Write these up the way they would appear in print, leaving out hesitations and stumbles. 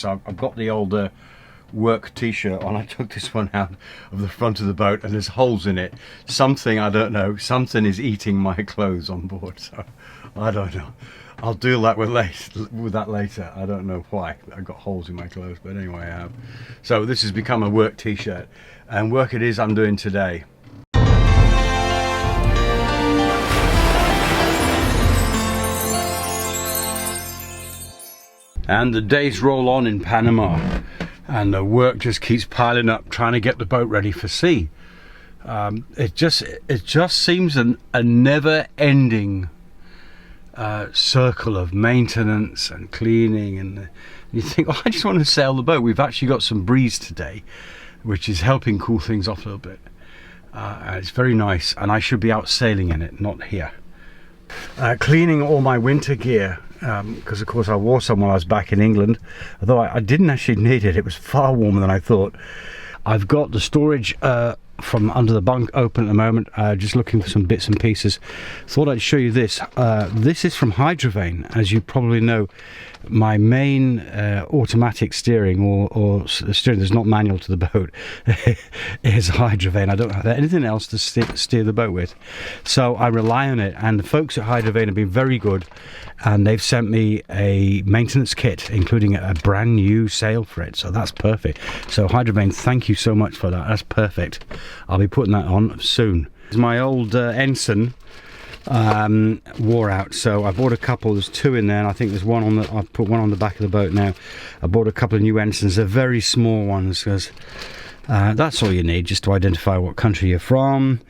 So I've got the old work t-shirt on. I took this one out of the front of the boat and there's holes in it. Something, I don't know, something is eating my clothes on board, so I don't know. I'll deal that with that later. I don't know why I got holes in my clothes, but anyway I have. So this has become a work t-shirt, and work it is I'm doing today. And the days roll on in Panama, and the work just keeps piling up, trying to get the boat ready for sea. It just seems a never-ending circle of maintenance and cleaning, and you think, oh, I just want to sail the boat. We've actually got some breeze today, which is helping cool things off a little bit. It's very nice, and I should be out sailing in it, not here. Cleaning all my winter gear, because of course I wore some while I was back in England, although I didn't actually need it. It was far warmer than I thought. I've got the storage from under the bunk open at the moment, just looking for some bits and pieces. Thought I'd show you this. This is from Hydrovane. As you probably know, my main automatic steering or steering that's not manual to the boat is Hydrovane. I don't have anything else to steer the boat with, so I rely on it, and the folks at Hydrovane have been very good, and they've sent me a maintenance kit including a brand new sail for it, so that's perfect. So Hydrovane, thank you so much for that. That's perfect. I'll be putting that on soon. My old ensign wore out, so I bought a couple. There's two in there, and I think there's one on the, I've put one on the back of the boat now. I bought a couple of new ensigns. They're very small ones, because that's all you need, just to identify what country you're from.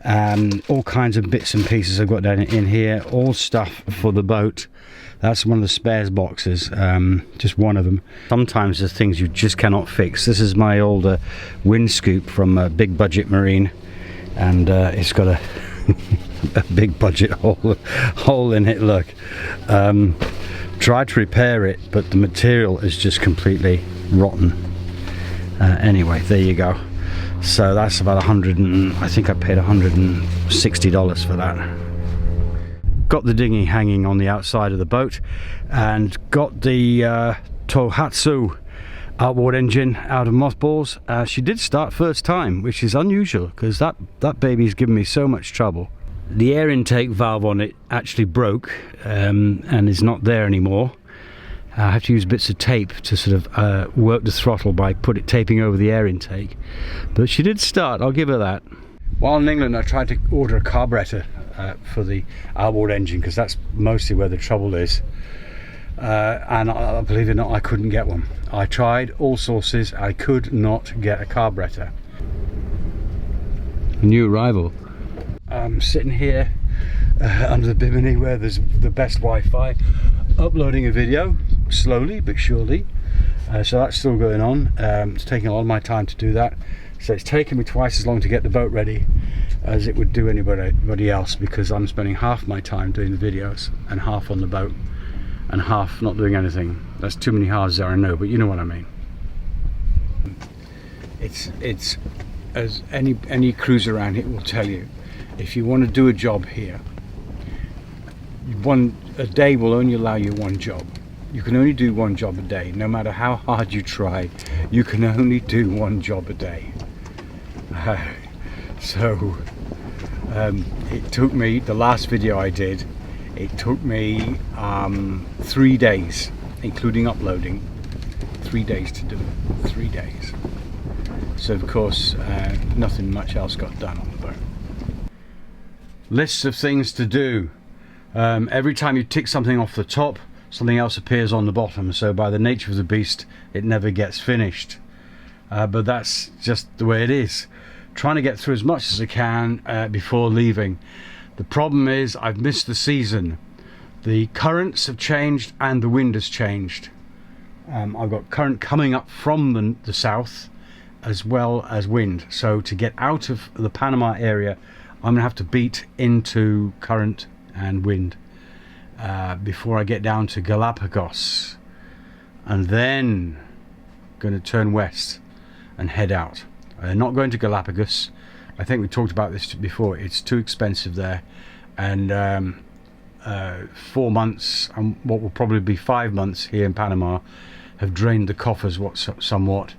All kinds of bits and pieces I've got down in here, all stuff for the boat. That's one of the spares boxes, just one of them. Sometimes there's things you just cannot fix. This is my old wind scoop from Big Budget Marine, and it's got a a big budget hole in it. Look, tried to repair it, but the material is just completely rotten. Anyway, there you go. So that's about I think I paid $160 for that. Got the dinghy hanging on the outside of the boat, and got the Tohatsu outboard engine out of mothballs. She did start first time, which is unusual, because that baby's given me so much trouble. The air intake valve on it actually broke, and is not there anymore. I have to use bits of tape to sort of work the throttle by taping over the air intake. But she did start, I'll give her that. While in England, I tried to order a carburetor for the outboard engine, because that's mostly where the trouble is. And believe it or not, I couldn't get one. I tried all sources, I could not get a carburetor. A new arrival. I'm sitting here under the bimini where there's the best Wi-Fi, uploading a video slowly but surely. So that's still going on. It's taking a lot of my time to do that, so it's taken me twice as long to get the boat ready as it would do anybody else, because I'm spending half my time doing the videos and half on the boat and half not doing anything. That's too many halves there, I know, but you know what I mean. It's as any cruiser around here will tell you, if you want to do a job here, a day will only allow you one job. You can only do one job a day. No matter how hard you try, you can only do one job a day. So it took me, the last video I did, it took me 3 days, including uploading. 3 days to do it. 3 days. So of course nothing much else got done on the boat. Lists of things to do. Every time you tick something off the top, something else appears on the bottom, so by the nature of the beast it never gets finished. But that's just the way it is. Trying to get through as much as I can before leaving. The problem is I've missed the season. The currents have changed and the wind has changed. I've got current coming up from the south as well as wind, so to get out of the Panama area I'm gonna have to beat into current and wind before I get down to Galapagos, and then going to turn west and head out. Not going to Galapagos. I think we talked about this before. It's too expensive there, and 4 months and what will probably be 5 months here in Panama have drained the coffers somewhat.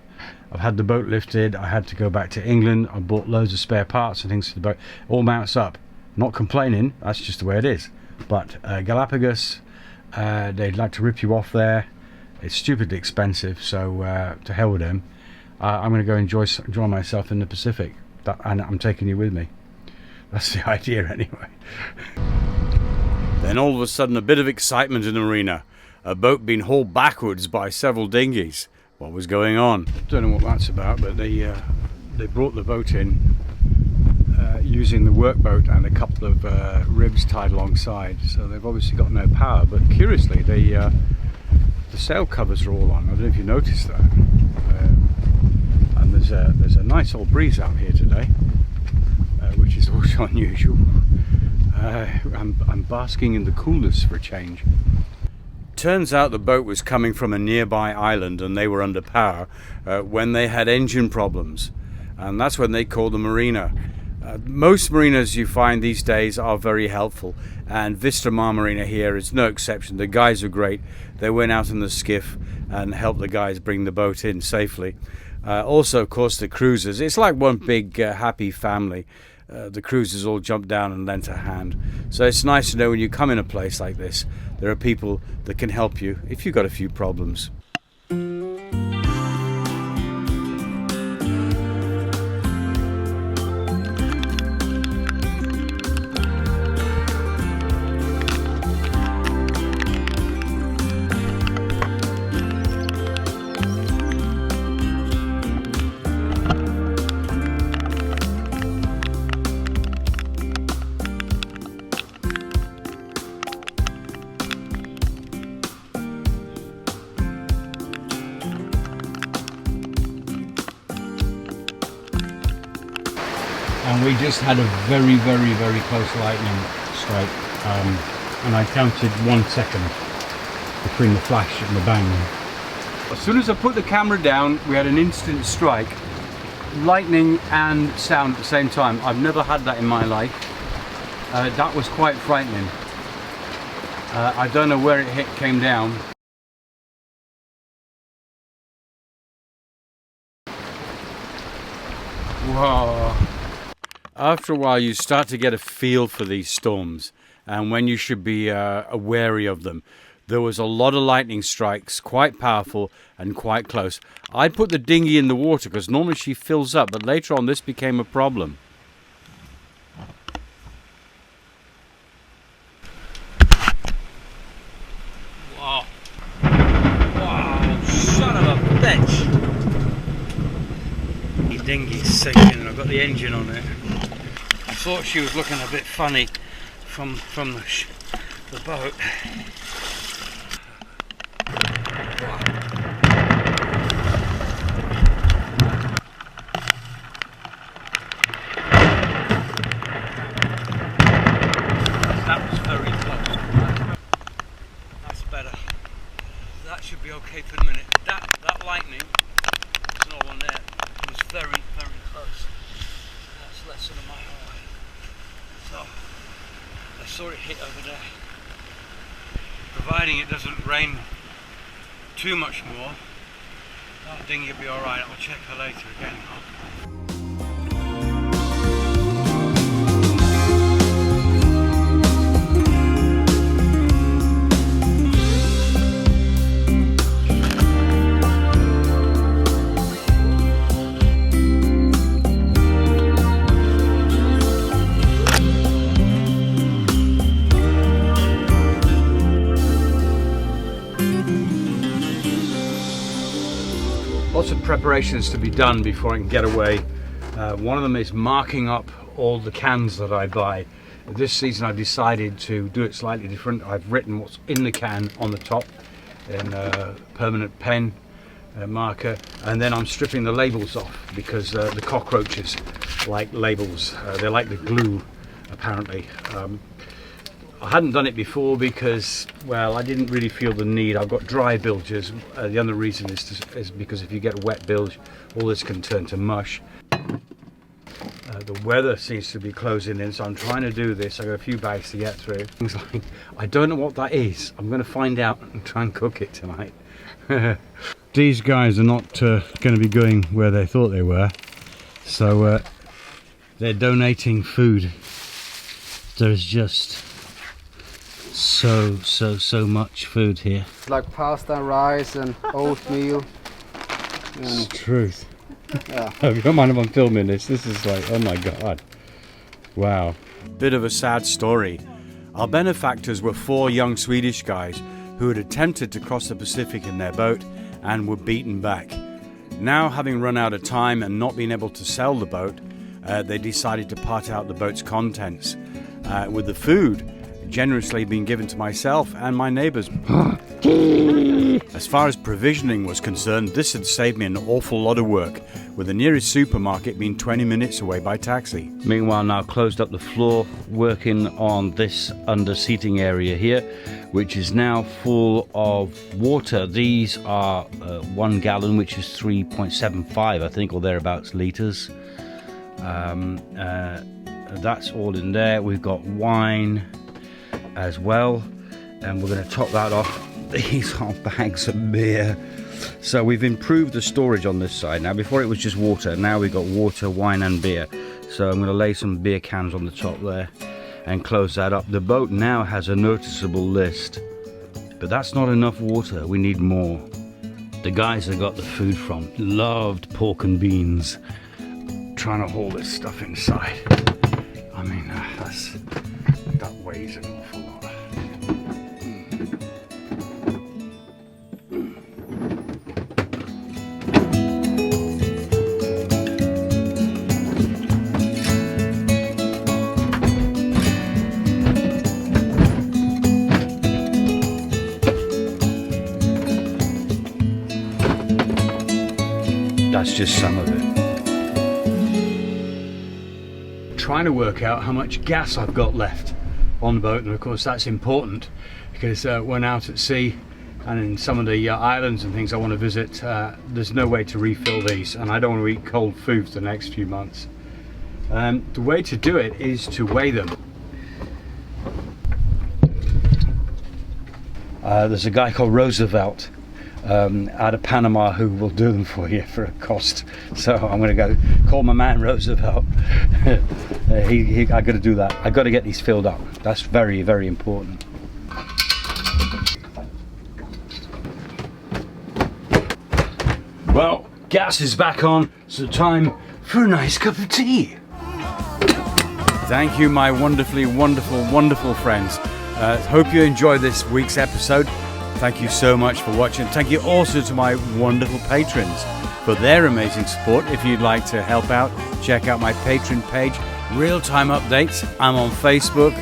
I've had the boat lifted, I had to go back to England, I bought loads of spare parts and things for the boat, all mounts up. Not complaining, that's just the way it is. But Galapagos, they'd like to rip you off there. It's stupidly expensive, so to hell with them. I'm going to go enjoy myself in the Pacific, and I'm taking you with me. That's the idea anyway. Then all of a sudden a bit of excitement in the marina. A boat being hauled backwards by several dinghies. What was going on? Don't know what that's about, but they brought the boat in using the workboat and a couple of ribs tied alongside. So they've obviously got no power, but curiously the sail covers are all on. I don't know if you noticed that. And there's a nice old breeze out here today, which is also unusual. I'm basking in the coolness for a change. Turns out the boat was coming from a nearby island and they were under power when they had engine problems, and that's when they called the marina. Most marinas you find these days are very helpful, and Vista Mar Marina here is no exception. The guys are great. They went out in the skiff and helped the guys bring the boat in safely. Also, of course, the cruisers. It's like one big happy family. The cruisers all jumped down and lent a hand. So it's nice to know when you come in a place like this, there are people that can help you if you've got a few problems. And we just had a very, very, very close lightning strike, and I counted 1 second between the flash and the bang. As soon as I put the camera down, we had an instant strike, lightning and sound at the same time. I've never had that in my life. That was quite frightening. I don't know where it came down. Whoa. After a while you start to get a feel for these storms and when you should be wary of them. There was a lot of lightning strikes, quite powerful and quite close. I put the dinghy in the water because normally she fills up, but later on this became a problem. Wow. Wow, son of a bitch. The dinghy's sinking and I've got the engine on it. I thought she was looking a bit funny from the boat. That was very close. That's better. That should be okay for the minute. That lightning, there's no one there. It was very, very close. That's less than a mile away. So I saw it hit over there. Providing it doesn't rain too much more, that dinghy will be alright. I'll check her later again. Lots of preparations to be done before I can get away. One of them is marking up all the cans that I buy. This season I've decided to do it slightly different. I've written what's in the can on the top in a permanent pen marker, and then I'm stripping the labels off because the cockroaches like labels. They like the glue apparently. I hadn't done it before because, well, I didn't really feel the need. I've got dry bilges. The other reason is because if you get a wet bilge, all this can turn to mush. The weather seems to be closing in, so I'm trying to do this. I've got a few bags to get through. Things like, I don't know what that is. I'm going to find out and try and cook it tonight. These guys are not going to be going where they thought they were, so they're donating food. There's just so much food here. It's like pasta, rice and oatmeal. It's the truth. Yeah. If you don't mind if I'm filming this, this is like, oh my god. Wow. Bit of a sad story. Our benefactors were 4 young Swedish guys who had attempted to cross the Pacific in their boat and were beaten back. Now, having run out of time and not being able to sell the boat, they decided to part out the boat's contents, with the food generously being given to myself and my neighbours. As far as provisioning was concerned, this had saved me an awful lot of work, with the nearest supermarket being 20 minutes away by taxi. Meanwhile, now closed up the floor, working on this under seating area here, which is now full of water. These are 1 gallon, which is 3.75, I think, or thereabouts litres. That's all in there. We've got wine as well, and we're going to top that off. These are bags of beer. So we've improved the storage on this side now. Before it was just water, now we've got water, wine and beer. So I'm going to lay some beer cans on the top there and close that up. The boat now has a noticeable list, but that's not enough water. We need more. The guys I got the food from loved pork and beans. Trying to haul this stuff inside, I mean, that weighs an awful lot. That's just some of it. Trying to work out how much gas I've got left on the boat, and of course that's important because when out at sea and in some of the islands and things I want to visit, there's no way to refill these, and I don't want to eat cold food for the next few months. The way to do it is to weigh them. There's a guy called Roosevelt out of Panama who will do them for you for a cost. So I'm going to go call my man Roosevelt. I got to do that. I got to get these filled up. That's very, very important. Well, gas is back on, so time for a nice cup of tea. Thank you, my wonderfully wonderful friends. Hope you enjoyed this week's episode. Thank you so much for watching. Thank you also to my wonderful patrons for their amazing support. If you'd like to help out, check out my Patreon page. Real-time updates. I'm on Facebook,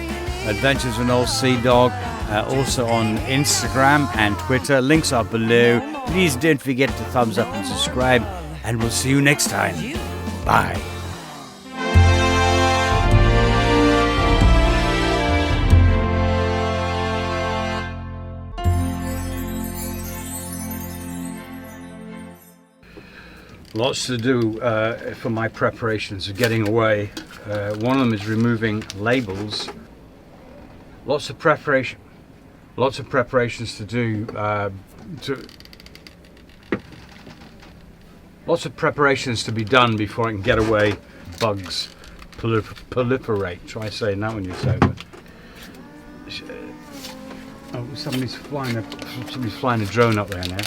Adventures with an Old Seadog, also on Instagram and Twitter. Links are below. Please don't forget to thumbs up and subscribe, and we'll see you next time. Bye. Lots to do for my preparations of getting away. One of them is removing labels. Lots of preparations to do. Lots of preparations to be done before I can get away. Bugs proliferate. Try saying that when you say it. Oh, somebody's flying a drone up there now.